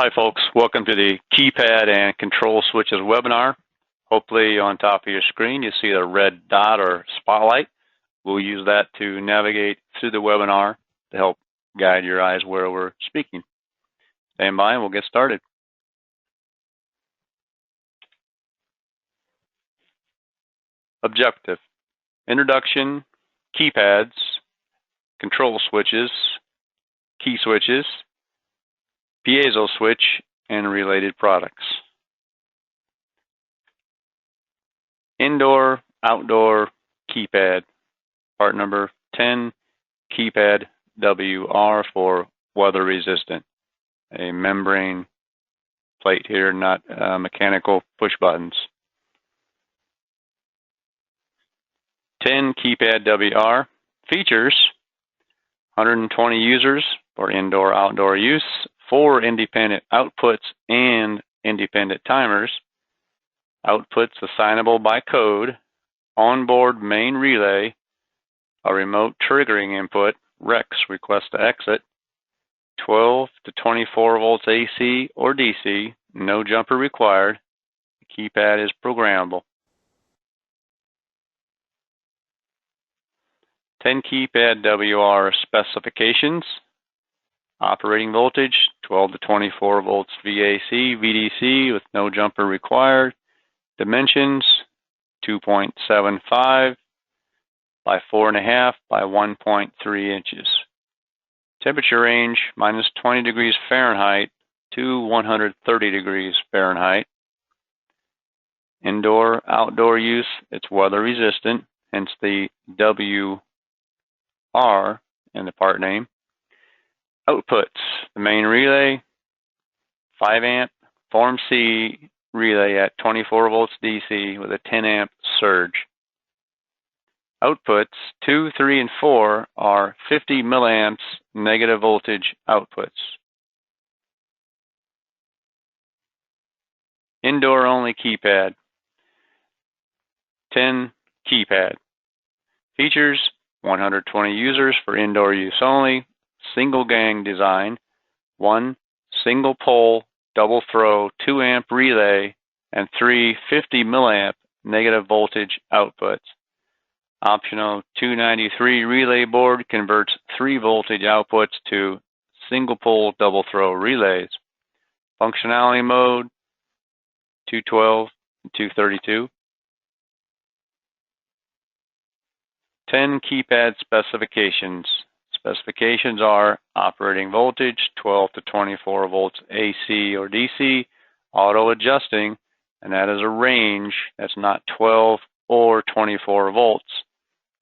Hi folks, welcome to the keypad and control switches webinar. Hopefully on top of your screen you see the red dot or spotlight. We'll use that to navigate through the webinar to help guide your eyes where we're speaking. Stand by and we'll get started. Objective: introduction, keypads, control switches, key switches, Piezo switch, and related products. Indoor, outdoor keypad. Part number 10, Keypad WR for weather resistant. A membrane plate here, not mechanical push buttons. 10 Keypad WR. Features: 120 users for indoor outdoor use, 4 independent outputs and independent timers, outputs assignable by code, onboard main relay, a remote triggering input, REX, request to exit, 12 to 24 volts AC or DC, no jumper required. The keypad is programmable. 10 Keypad WR specifications: operating voltage 12 to 24 volts VAC, VDC with no jumper required. Dimensions 2.75 by 4.5 by 1.3 inches. Temperature range -20 degrees Fahrenheit to 130 degrees Fahrenheit. Indoor, outdoor use, it's weather resistant, hence the WR in the part name. Outputs: the main relay, 5 amp Form C relay at 24 volts DC with a 10 amp surge. Outputs 2, 3, and 4 are 50 milliamps negative voltage outputs. Indoor only keypad. 10 keypad. Features: 120 users for indoor use only. Single gang design, 1 single pole double throw 2 amp relay, and 3 50 milliamp negative voltage outputs. Optional 293 relay board converts 3 voltage outputs to single pole double throw relays. Functionality mode 212 and 232. 10 keypad specifications. Specifications are operating voltage 12 to 24 volts AC or DC, auto adjusting, and that is a range. That's not 12 or 24 volts.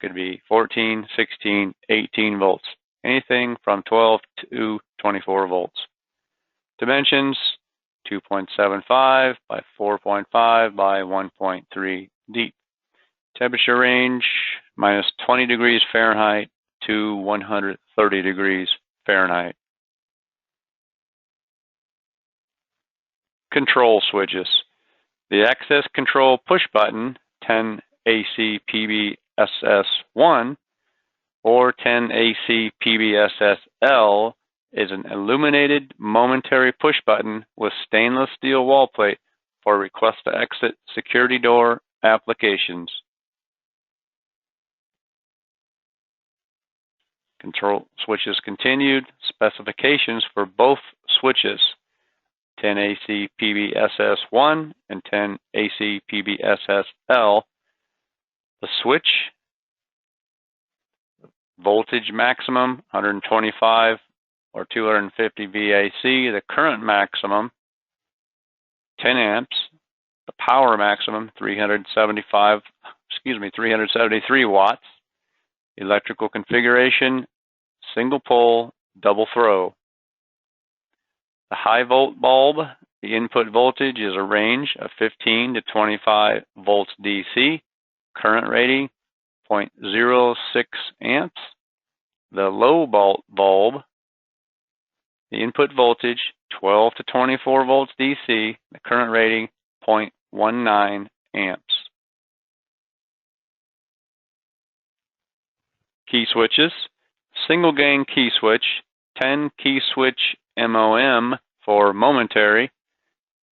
Could be 14, 16, 18 volts. Anything from 12 to 24 volts. Dimensions 2.75 by 4.5 by 1.3 deep. Temperature range -20 degrees Fahrenheit to 130 degrees Fahrenheit. Control switches. The access control push button 10 AC PBSS1 or 10 AC PBSSL is an illuminated momentary push button with stainless steel wall plate for request to exit security door applications. Control switches continued. Specifications for both switches: 10 AC PBSS1 and 10 AC PBSSL. The switch voltage maximum 125 or 250 VAC. The current maximum 10 amps. The power maximum 373 watts. Electrical configuration: single pole, double throw. The high volt bulb, the input voltage is a range of 15 to 25 volts DC. Current rating 0.06 amps. The low bulb, the input voltage 12 to 24 volts DC. The current rating 0.19 amps. Key switches: single gang key switch, 10 key switch MOM for momentary,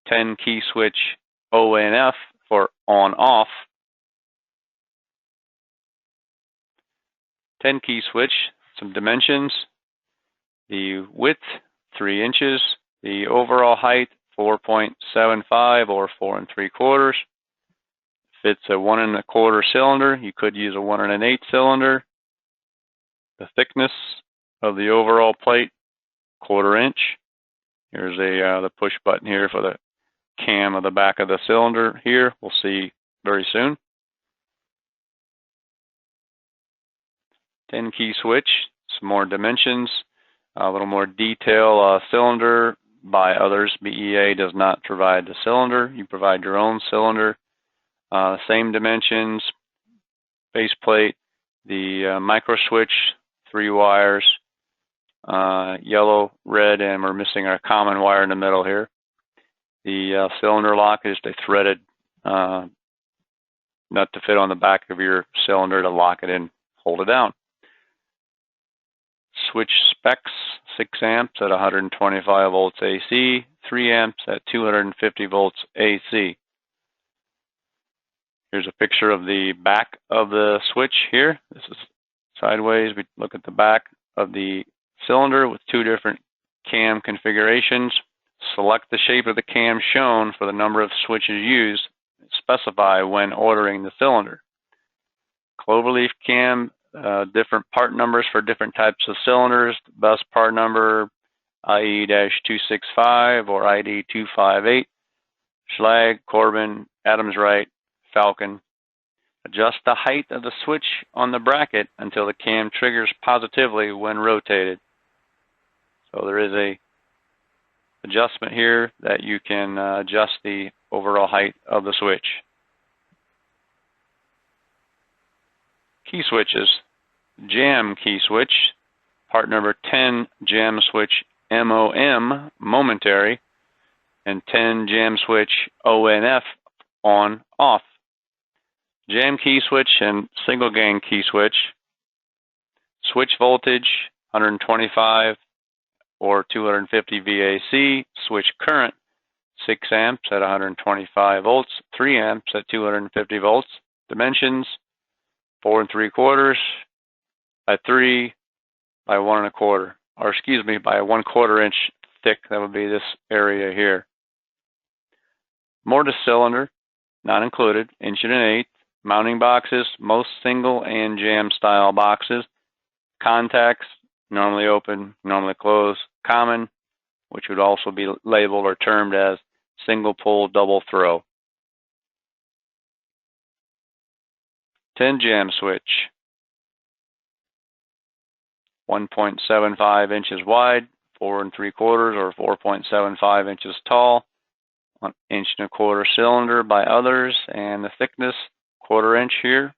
10 key switch ON/F for on/off, 10 key switch, some dimensions, the width 3 inches, the overall height 4.75 or 4 3/4. If it's a 1 1/4 cylinder, you could use a 1 1/8 cylinder. The thickness of the overall plate, 1/4 inch. Here's the push button here for the cam of the back of the cylinder here. We'll see very soon. 10 key switch, some more dimensions, a little more detail. Cylinder by others. BEA does not provide the cylinder. You provide your own cylinder. Same dimensions, base plate, the micro switch, 3 wires, yellow, red, and we're missing our common wire in the middle here. The cylinder lock is a threaded nut to fit on the back of your cylinder to lock it in, hold it down. Switch specs, 6 amps at 125 volts AC, 3 amps at 250 volts AC. Here's a picture of the back of the switch here. This is sideways. We look at the back of the cylinder with 2 different cam configurations. Select the shape of the cam shown for the number of switches used. Specify when ordering the cylinder. Cloverleaf cam, different part numbers for different types of cylinders. Best part number IE-265 or ID-258. Schlag, Corbin, Adams Wright, Falcon. Adjust the height of the switch on the bracket until the cam triggers positively when rotated. So there is a adjustment here that you can adjust the overall height of the switch. Key switches. Jam key switch, part number 10 jam switch MOM, momentary, and 10 jam switch ON/F, on/off. Jam key switch and single gang key switch. Switch voltage 125 or 250 VAC. Switch current 6 amps at 125 volts, 3 amps at 250 volts. Dimensions 4 3/4 by 3 by 1 1/4, or excuse me, by 1/4 inch thick. That would be this area here. Mortise cylinder, not included, 1 1/8. Mounting boxes, most single and jam style boxes. Contacts, normally open, normally closed. Common, which would also be labeled or termed as single pull, double throw. 10 jam switch, 1.75 inches wide, 4 3/4 or 4.75 inches tall, 1 1/4 inch cylinder by others, and the thickness 1/4 inch here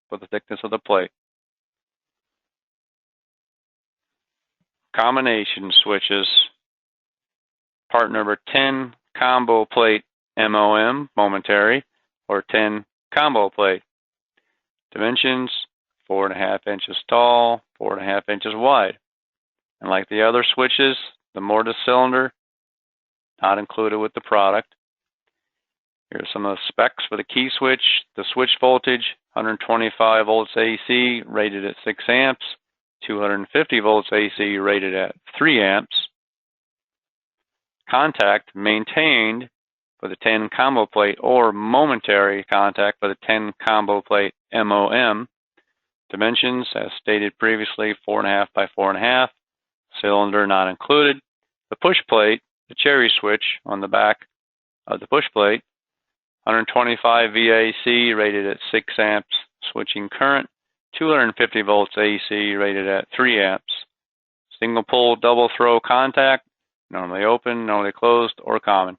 for the thickness of the plate. Combination switches, part number 10 combo plate MOM, momentary, or 10 combo plate. Dimensions 4 1/2 inches tall, 4 1/2 inches wide. And like the other switches, the mortise cylinder, not included with the product. Here's some of the specs for the key switch. The switch voltage, 125 volts AC, rated at 6 amps. 250 volts AC, rated at 3 amps. Contact maintained for the 10 combo plate or momentary contact for the 10 combo plate MOM. Dimensions, as stated previously, 4 1/2 by 4 1/2. Cylinder not included. The push plate, the cherry switch on the back of the push plate, 125 VAC, rated at 6 amps, switching current, 250 volts AC, rated at 3 amps. Single pull, double throw contact, normally open, normally closed, or common.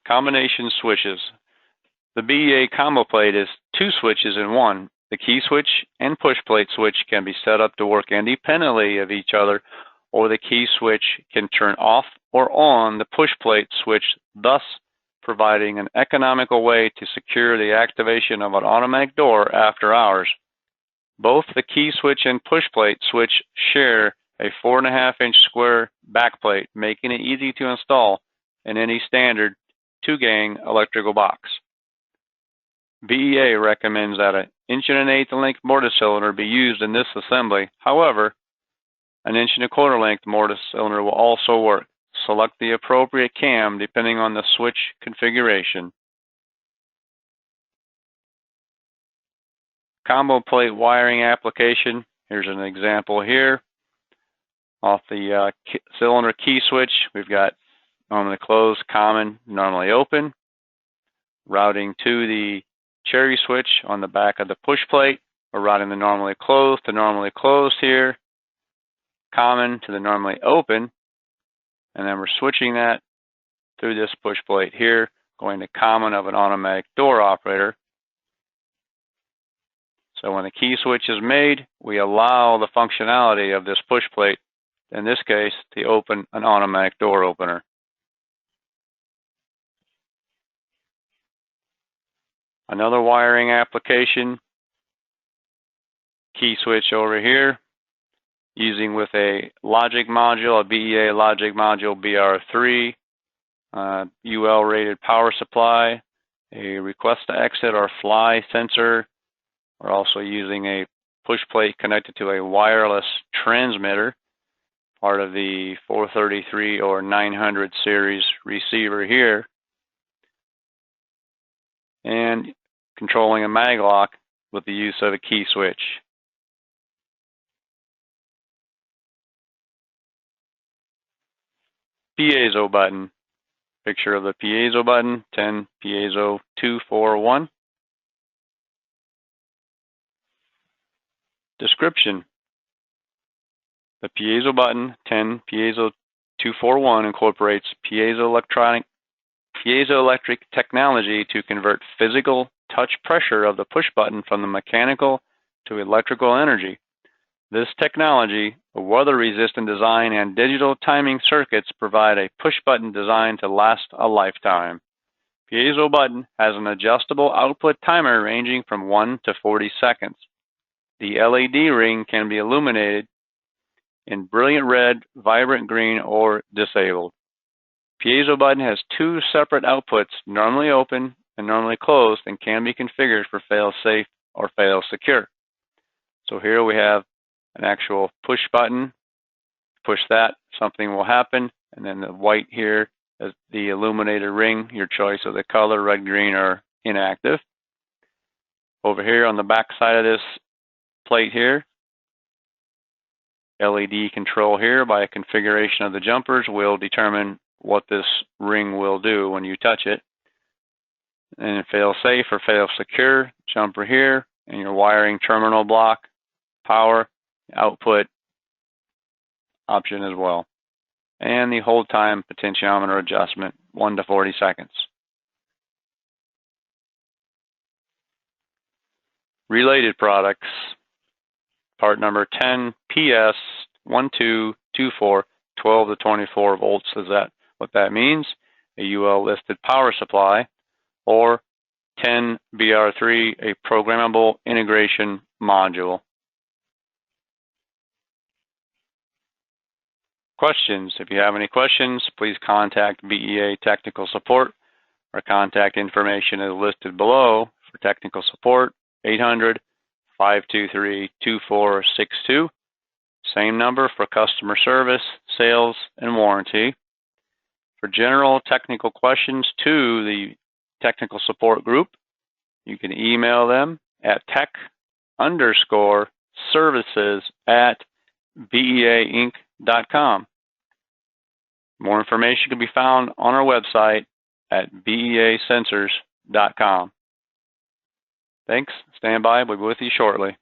Combination switches. The BEA combo plate is 2 switches in one. The key switch and push plate switch can be set up to work independently of each other, or the key switch can turn off or on the push plate switch, thus providing an economical way to secure the activation of an automatic door after hours. Both the key switch and push plate switch share a 4.5-inch square backplate, making it easy to install in any standard 2-gang electrical box. BEA recommends that an 1 1/8 length mortise cylinder be used in this assembly. However, an 1 1/4 length mortise cylinder will also work. Select the appropriate cam depending on the switch configuration. Combo plate wiring application. Here's an example here. Off the cylinder key switch, we've got normally closed, common, normally open. Routing to the cherry switch on the back of the push plate. We're routing the normally closed to normally closed here. Common to the normally open. And then we're switching that through this push plate here, going to common of an automatic door operator. So when the key switch is made, we allow the functionality of this push plate, in this case, to open an automatic door opener. Another wiring application, key switch over here, using with a logic module, a BEA logic module BR3, UL rated power supply, a request to exit or fly sensor. We're also using a push plate connected to a wireless transmitter, part of the 433 or 900 series receiver here, and controlling a mag lock with the use of a key switch. Piezo button. Picture of the piezo button, 10 piezo 241. Description. The piezo button, 10 piezo 241, incorporates piezoelectric technology to convert physical touch pressure of the push button from the mechanical to electrical energy. This technology, a weather-resistant design, and digital timing circuits provide a push-button design to last a lifetime. Piezo button has an adjustable output timer ranging from 1 to 40 seconds. The LED ring can be illuminated in brilliant red, vibrant green, or disabled. Piezo button has 2 separate outputs, normally open and normally closed, and can be configured for fail-safe or fail-secure. So here we have an actual push button. Push that, something will happen, and then the white here is the illuminated ring, your choice of the color, red, green, or inactive. Over here on the back side of this plate here, LED control here by a configuration of the jumpers will determine what this ring will do when you touch it. And fail safe or fail secure, jumper here, and your wiring terminal block, power, output option as well. And the hold time potentiometer adjustment, 1 to 40 seconds. Related products, part number 10 PS1224, 12 to 24 volts. Is that what that means? A UL listed power supply, or 10 BR3, a programmable integration module. Questions. If you have any questions, please contact BEA Technical Support. Our contact information is listed below for technical support, 800-523-2462. Same number for customer service, sales, and warranty. For general technical questions to the technical support group, you can email them at tech_services@beainc.com. More information can be found on our website at beasensors.com. Thanks. Stand by. We'll be with you shortly.